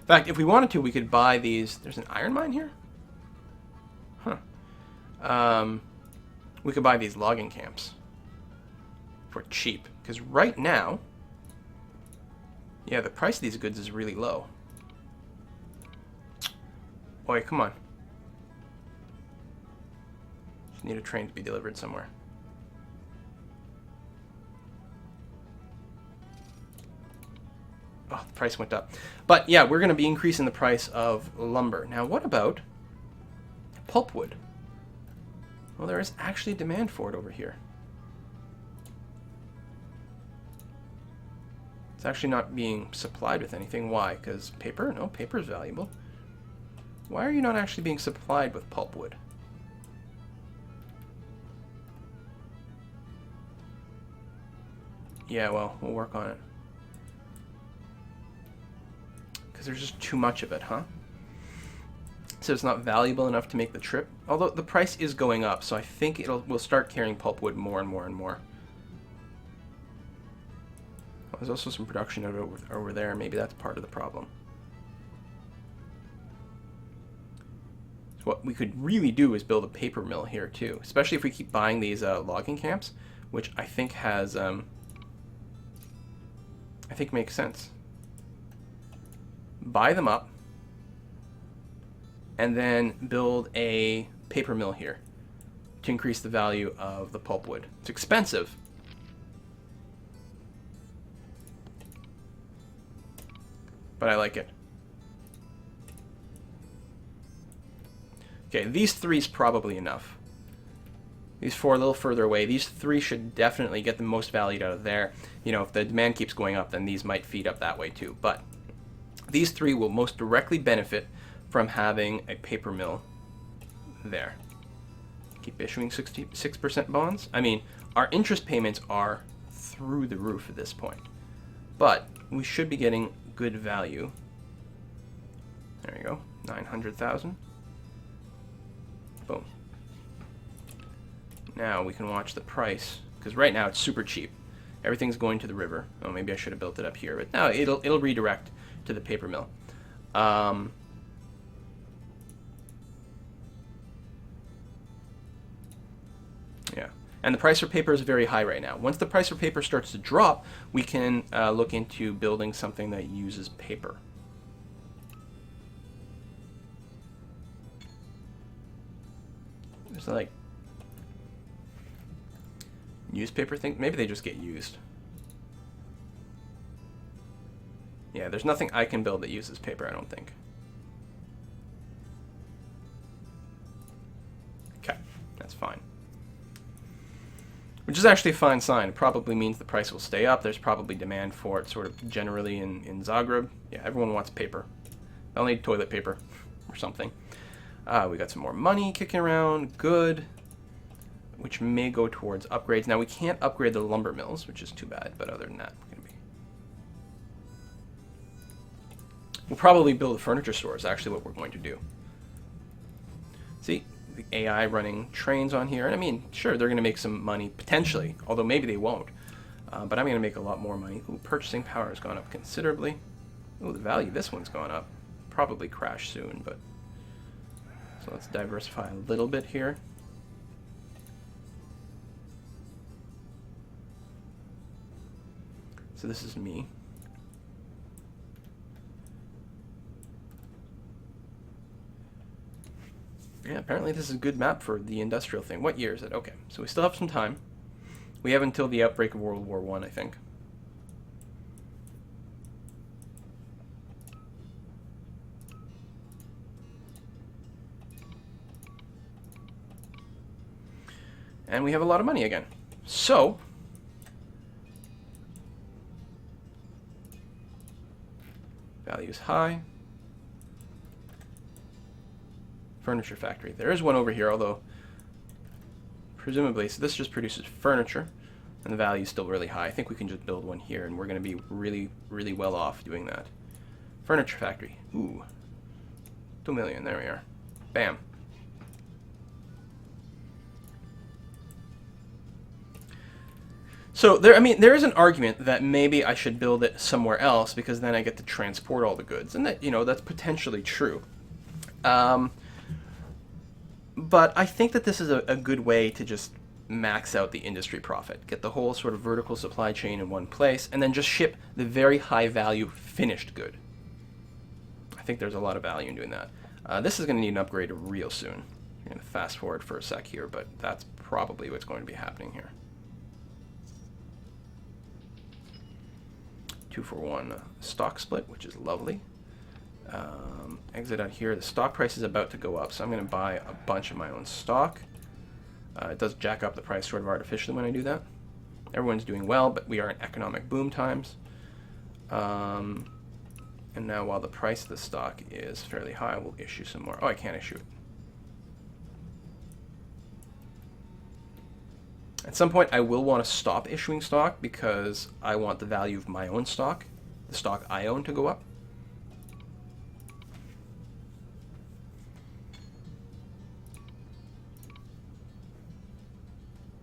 In fact, if we wanted to, we could buy these. There's an iron mine here? Huh. We could buy these logging camps for cheap. Because right now, yeah, the price of these goods is really low. Boy, come on. Just need a train to be delivered somewhere. Oh, the price went up. But yeah, we're going to be increasing the price of lumber. Now, what about pulpwood? Well, there is actually demand for it over here. It's actually not being supplied with anything. Why? Because paper? No, paper is valuable. Why are you not actually being supplied with pulpwood? Yeah, well, we'll work on it. Because there's just too much of it, huh? So it's not valuable enough to make the trip. Although the price is going up, so I think we'll start carrying pulpwood more and more and more. There's also some production of it over there. Maybe that's part of the problem. So what we could really do is build a paper mill here too, especially if we keep buying these logging camps, which I think has, I think makes sense. Buy them up, and then build a paper mill here to increase the value of the pulpwood. It's expensive. But I like it. Okay, these 3 is probably enough. These 4 a little further away. These 3 should definitely get the most value out of there. You know, if the demand keeps going up, then these might feed up that way too. But these 3 will most directly benefit from having a paper mill there. Keep issuing 66% bonds. I mean, our interest payments are through the roof at this point. But we should be getting good value. There you go, 900,000. Boom. Now we can watch the price, because right now it's super cheap. Everything's going to the river. Oh, maybe I should have built it up here, but now it'll redirect to the paper mill. Yeah. And the price for paper is very high right now. Once the price for paper starts to drop, we can look into building something that uses paper. There's like newspaper thing. Maybe they just get used. Yeah, there's nothing I can build that uses paper, I don't think. Okay, that's fine. Which is actually a fine sign. It probably means the price will stay up. There's probably demand for it sort of generally in Zagreb. Yeah, everyone wants paper. They'll need toilet paper or something. We got some more money kicking around. Good. Which may go towards upgrades. Now, we can't upgrade the lumber mills, which is too bad. But other than that, we're going to be... We'll probably build furniture stores, actually what we're going to do. See? The AI running trains on here, and I mean, sure, they're going to make some money potentially, although maybe they won't. But I'm going to make a lot more money. Ooh, purchasing power has gone up considerably. Ooh, the value of this one's gone up. Probably crash soon, but so let's diversify a little bit here. So this is me. Yeah, apparently this is a good map for the industrial thing. What year is it? Okay, so we still have some time. We have until the outbreak of World War I, I think. And we have a lot of money again. So, value is high. Furniture factory. There is one over here, although presumably, so this just produces furniture, and the value is still really high. I think we can just build one here, and we're going to be really, really well off doing that. Furniture factory. Ooh. 2 million. There we are. Bam. So there, I mean, there is an argument that maybe I should build it somewhere else because then I get to transport all the goods, and that, you know, that's potentially true. But I think that this is a good way to just max out the industry profit, get the whole sort of vertical supply chain in one place, and then just ship the very high value finished good. I think there's a lot of value in doing that. This is going to need an upgrade real soon. I'm going to fast forward for a sec here, but that's probably what's going to be happening here. 2-for-1 stock split, which is lovely. Exit out here. The stock price is about to go up, so I'm going to buy a bunch of my own stock. It does jack up the price sort of artificially when I do that. Everyone's doing well, but we are in economic boom times. And now while the price of the stock is fairly high, we'll issue some more. Oh, I can't issue it. At some point, I will want to stop issuing stock because I want the value of my own stock, the stock I own, to go up.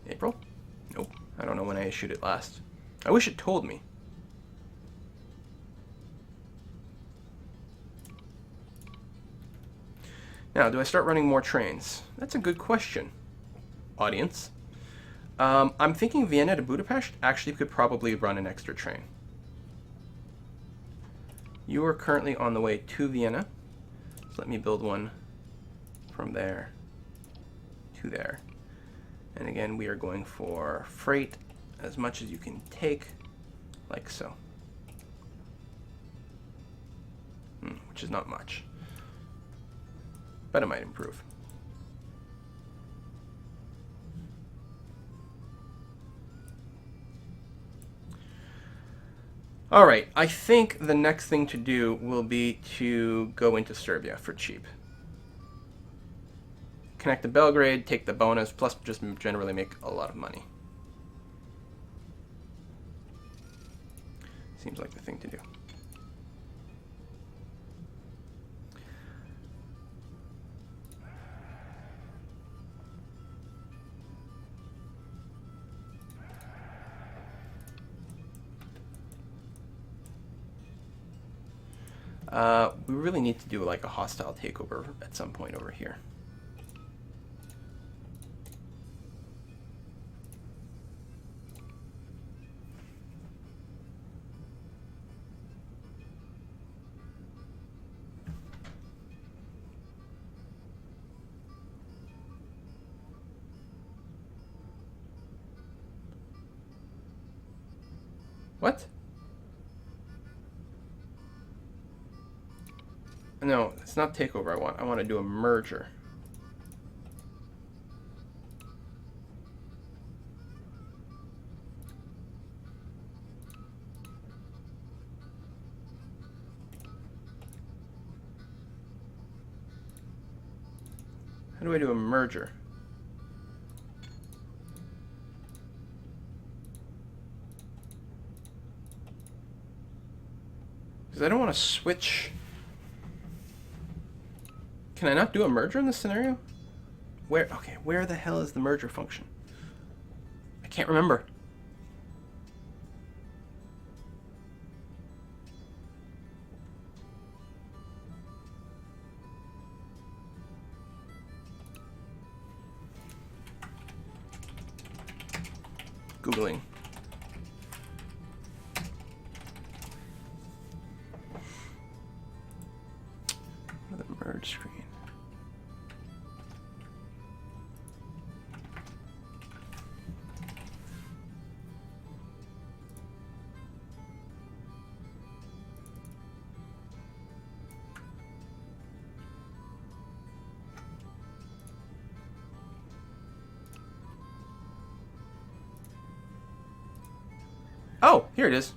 April? Nope. I don't know when I issued it last. I wish it told me. Now, do I start running more trains? That's a good question, audience. I'm thinking Vienna to Budapest actually could probably run an extra train. You are currently on the way to Vienna. So let me build one from there to there. And again, we are going for freight as much as you can take, like so. Which is not much, but it might improve. All right, I think the next thing to do will be to go into Serbia for cheap. Connect to Belgrade, take the bonus, plus just generally make a lot of money. Seems like the thing to do. We really need to do like a hostile takeover at some point over here. What? No, it's not takeover I want. I want to do a merger. How do I do a merger? Because I don't want to switch. Can I not do a merger in this scenario? Where the hell is the merger function? I can't remember. Googling. The merge screen. Oh, here it is.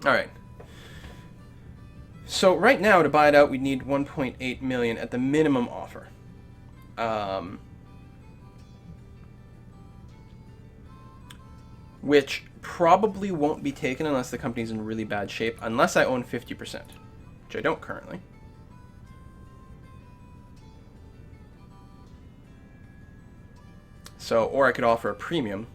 All right. So right now, to buy it out, we need 1.8 million at the minimum offer. Which probably won't be taken unless the company's in really bad shape, unless I own 50%, which I don't currently. So, or I could offer a premium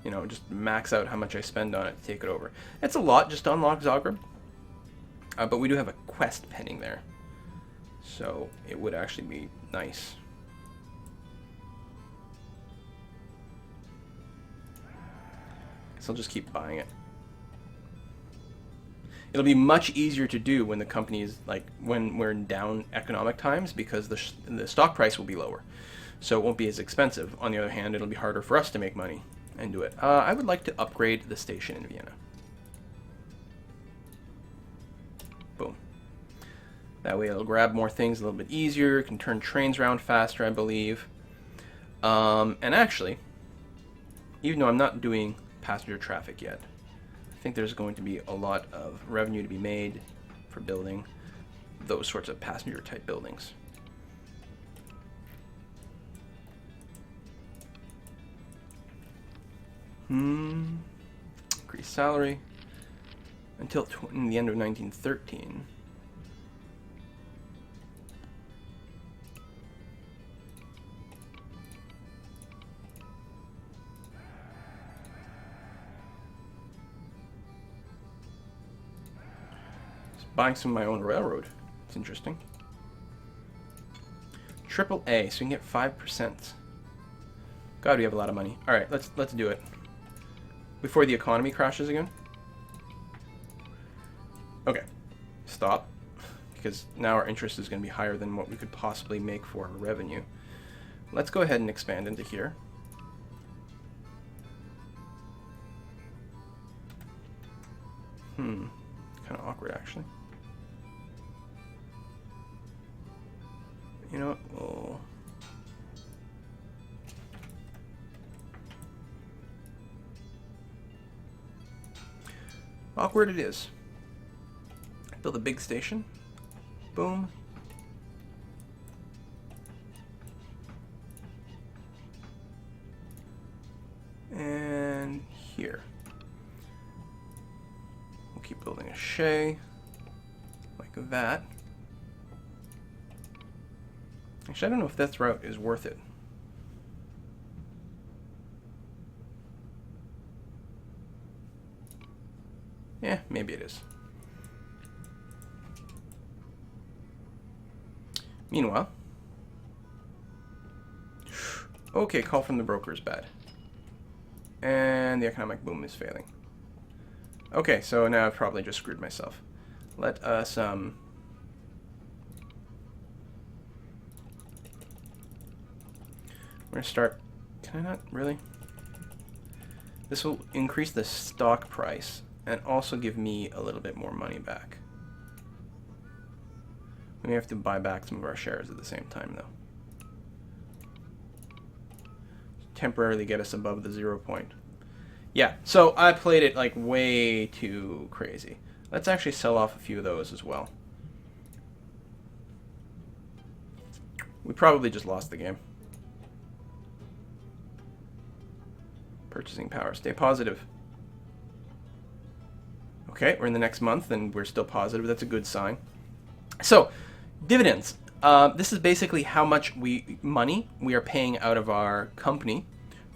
You know, just max out how much I spend on it to take it over. It's a lot just to unlock Zagreb. But we do have a quest pending there. So it would actually be nice. So I'll just keep buying it. It'll be much easier to do when the company is like when we're in down economic times because the stock price will be lower. So it won't be as expensive. On the other hand, it'll be harder for us to make money and do it. I would like to upgrade the station in Vienna. Boom. That way it'll grab more things a little bit easier. It can turn trains around faster, I believe. And actually, even though I'm not doing passenger traffic yet, I think there's going to be a lot of revenue to be made for building those sorts of passenger type buildings. Increase salary until in the end of 1913. Buying some of my own railroad. It's interesting. Triple A, so you can get 5%. God, we have a lot of money. All right, let's do it before the economy crashes again. Okay, stop, because now our interest is going to be higher than what we could possibly make for our revenue. Let's go ahead and expand into here. Kind of awkward, actually. You know what? We'll... Awkward it is. Build a big station. Boom. And here. We'll keep building a shay. Like that. Actually, I don't know if that route is worth it. Yeah, maybe it is. Meanwhile, okay, call from the broker is bad. And the economic boom is failing. Okay, so now I've probably just screwed myself. Let us, we're gonna start, can I not, really? This will increase the stock price and also give me a little bit more money back. We may have to buy back some of our shares at the same time, though. Temporarily get us above the 0 point. Yeah, so I played it like way too crazy. Let's actually sell off a few of those as well. We probably just lost the game. Purchasing power. Stay positive. Okay, we're in the next month and we're still positive. That's a good sign. So, dividends. This is basically how much money we are paying out of our company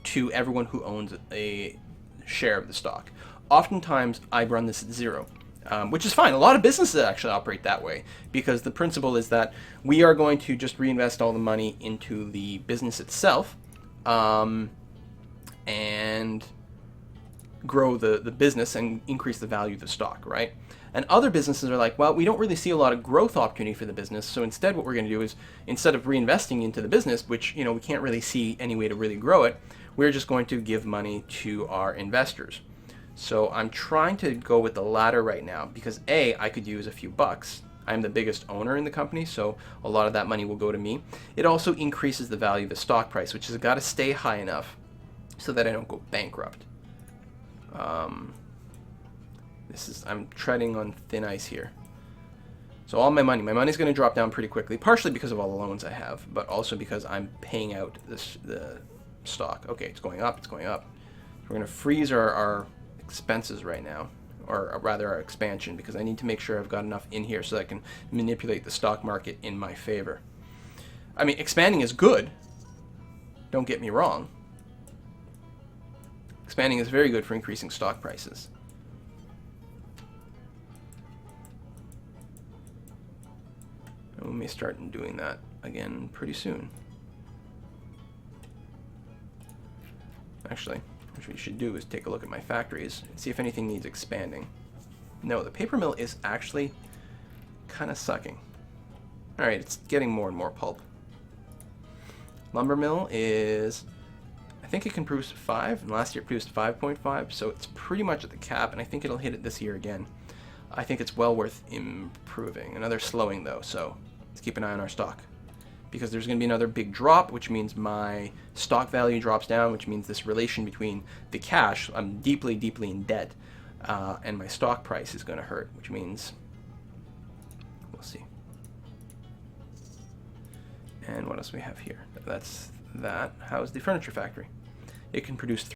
to everyone who owns a share of the stock. Oftentimes, I run this at 0, which is fine. A lot of businesses actually operate that way because the principle is that we are going to just reinvest all the money into the business itself and grow the business and increase the value of the stock, right? And other businesses are like, well, we don't really see a lot of growth opportunity for the business, so instead what we're going to do is, instead of reinvesting into the business, which, you know, we can't really see any way to really grow it, we're just going to give money to our investors. So I'm trying to go with the latter right now because A, I could use a few bucks. I'm the biggest owner in the company, so a lot of that money will go to me. It also increases the value of the stock price, which has got to stay high enough so that I don't go bankrupt. I'm treading on thin ice here. So all my money's going to drop down pretty quickly, partially because of all the loans I have, but also because I'm paying out the stock. Okay, it's going up, it's going up. We're going to freeze our expenses right now, or rather our expansion, because I need to make sure I've got enough in here so that I can manipulate the stock market in my favor. I mean, expanding is good, don't get me wrong. Expanding is very good for increasing stock prices. And we may start doing that again pretty soon. Actually, what we should do is take a look at my factories and see if anything needs expanding. No, the paper mill is actually kind of sucking. Alright, it's getting more and more pulp. Lumber mill is, I think it can produce 5, and last year it produced 5.5, so it's pretty much at the cap, and I think it'll hit it this year again. I think it's well worth improving. Another slowing though, so let's keep an eye on our stock. Because there's going to be another big drop, which means my stock value drops down, which means this relation between the cash, I'm deeply, deeply in debt, and my stock price is going to hurt, which means, we'll see. And what else we have here? That's that. How's the furniture factory? It can produce